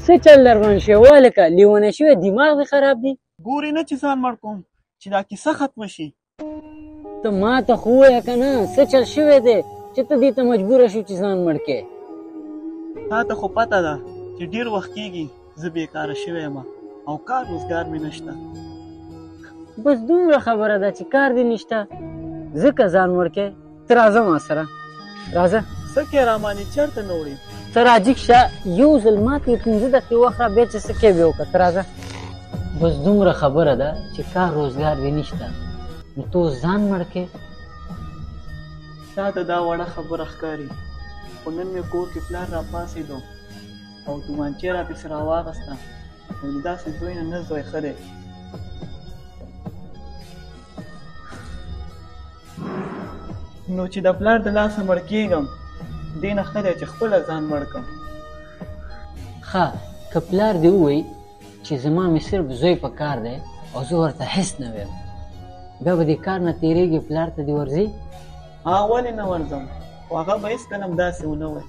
څه چل در باندې شوی والکه لیونی شوی دماغ دې خراب دی ګورې نه چې ځان مړ کوم چې دا کیسه ختمه شي ته ما ته خو ووایه که نه څه چل شوی دی چې ته دې ته مجبوره شو چې ځان مړ کړې تا ته خو پته ده چې ډېر وخت کېږي زه بېکاره شوی یم او کار روزګار مې نشته بس دومره خبره ده چې کار دې نشته ځکه ځان مړ کړې ته راځه ما سره راځه څه کې رامانې چېرته نه وړې ته راجګ شه یو ځل ما ته 15 دقیقې وخت را بیا چې څه کوې بیا وکړه ته راځه بس دومره خبره ده چې کار روزګار دې نشته نو ته اوس ځان مړ کړې تا ته دا وړه خبره ښکاري خو نن مې کور کې پلار را پاڅېدو او تومانچې را پسې راواغسته نو د داسې زوی نه نه زوی ښه دی نو چې د پلار د لاسه مړ کېږم دې نه ښه دی چې خپله ځان مړ کړم ښه که پلار دې ووایي چې زما مې صرف زوی په کار دی او زه ورته هېڅ نه ویم بیا به دې کار نه تېرېږي پلار ته دې ورځي ولې نه ورځم خو هغه به هېڅکله هم داسې ونه وایي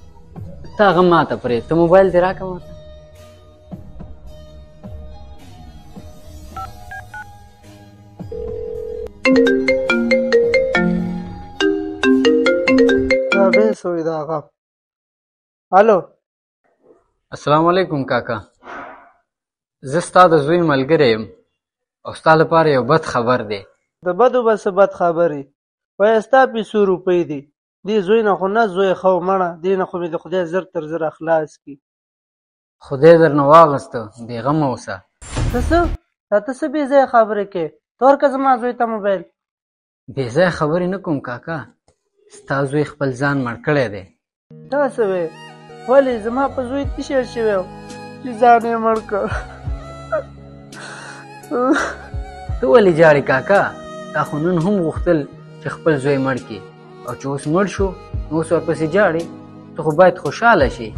ته هغه ما ته پرېږد ته موبایل دې راکړه ما ته الو السلام علیکم کاکا زه ستا د زوی ملګری یم او ستا لپاره یو بد خبر دی د بدو به څه بد خبرې وایه ستا پیسو روپۍ دي دې زوی نه خو نه زوی ښه و مړه دې نه خو مې د خدای زر تر زره خلاص کړي خدای درنه واغسته بېغمه اوسه ته څه دا ته څه بې ځایه خبرې کوې ته ورکړه زما زوی ته موبایل بې ځایه خبرې نه کوم کاکا ستا زوی خپل ځان مړ کړی دی دا څه وې ولې زما په زوی تشر شوی و چې ځان یې مړ کړ ته ولې ژاړې کاکا تا خو نن هم غوښتل چې خپل زوی مړ کړي او چې اوس مړ شو نو اوس ورپسې ژاړې ته خو باید خوشحاله شي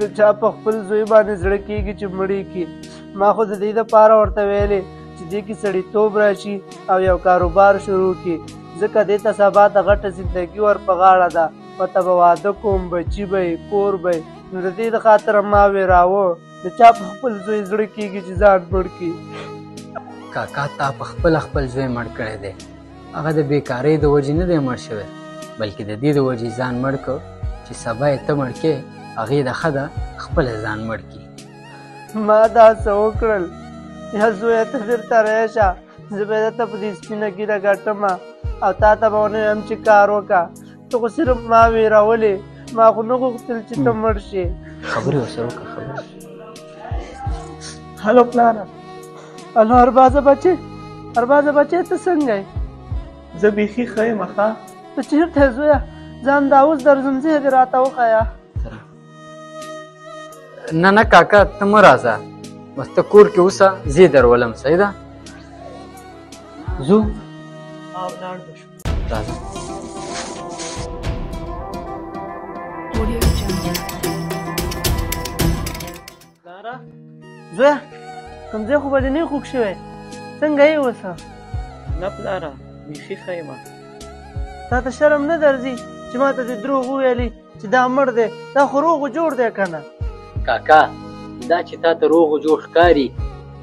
د چا په خپل زوی باندې زړه کېږي چې مړی کړي ما خو د دې دپاره ورته ویلې چې دې کې سړیتوب راشي او یو کاروبار شروع کړي ځکه دې ته سبا د غټه زندګي ور په غاړه ده ورته به واده کوم بچي به یې کور به یې نو د دې د خاطره ما ویراوه د چا په خپل زوی زړه کېږي چې ځان مړ کړي کاکا تا په خپله خپل زوی مړ کړی دی هغه د بېکارۍ د وجې نه دی مړ شوی بلکې د دې د وجې ځان مړ کړ چې سبا یې ته مړ کړې هغې د ښه ده خپله ځان مړ کړي ما دا څه وکړل یا زویه ته بېرته راشه زه به درته په دې سپینه ږیره ګټمه او تا ته به ونه ویم چې کار وکړه ته خو صرف ما ویرولې ما خو نه غوښتل چې ته مړ شې خبرې ورسره وکړه خبرې هلو پلاره هلو اربازه بچې اربازه بچې ته څنګه یې زه بیخي ښه یم ښه ته چېرته یې زویه ځان دا اوس درځم ځې دې راته وښیه نه نه کاکا ته مه راځه بس ته کور کې اوسه زه یې درولم صحیح ده ځو ولاړ به شو راځه لاره زویه کوم ځای خو به دې نه یې خوږ شوی څنګه یې اوسه نه پلاره بیخي ښه یم تا ته شرم نه درځي چې ما ته دې دروغ وویلي چې دا مړ دی دا خو روغ و جوړ دی که نه کاکا دا چې تا ته روغ و جوړ ښکاري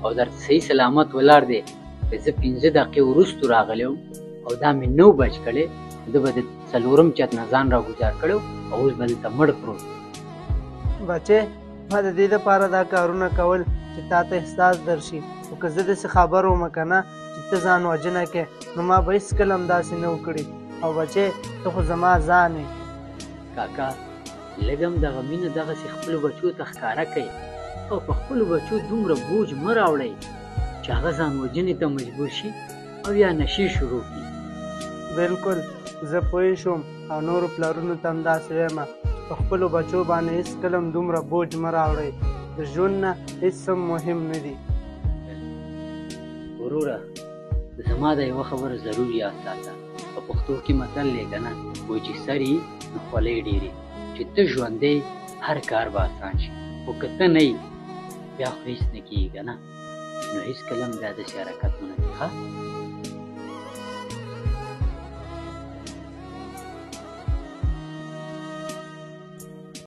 او درته صحیح سلامت ولاړ دی که زه 15 دقیقې وروستو راغلی وم او دا مې 9 بج کړی ده به د 4م چت نه ځان راګزار کړی او اوس به دلته مړ پروت بچې ما د دې دپاره دا کارونه کول چې تا ته احساس درشي خو که زه داسې خبر ومه که نه چې ته ځان وژنه کې نو ما به هېڅکله هم داسې نه وکړي او بچې ته خو زما ځان یې کاکا لږ هم دغه مینه دغسې خپلو بچو ته ښکاره کوي او په خپلو بچو دومره بوج مه راوړئ چې هغه ځان وژنې ته مجبور شي او یا نشې شروع کړي بلکل زه پوه شوم او نورو پلرونو ته هم داسې وایم په خپلو بچو باندې هېڅکله هم دومره بوج مه راوړئ د ژوند نه هېڅ هم مهم نه دي وروره زما د یوه خبره ضرور یاد ساته په پښتو کې متل دی که نه وایي چې سر یي نو خولۍ ډېرې چې ته ژوندی هر کار به اسان شي خو که ته نه یي بیا خو هېڅ نه کېږي که نه نو هېڅکله هم بیا داسې حرکت ونه کړي ښه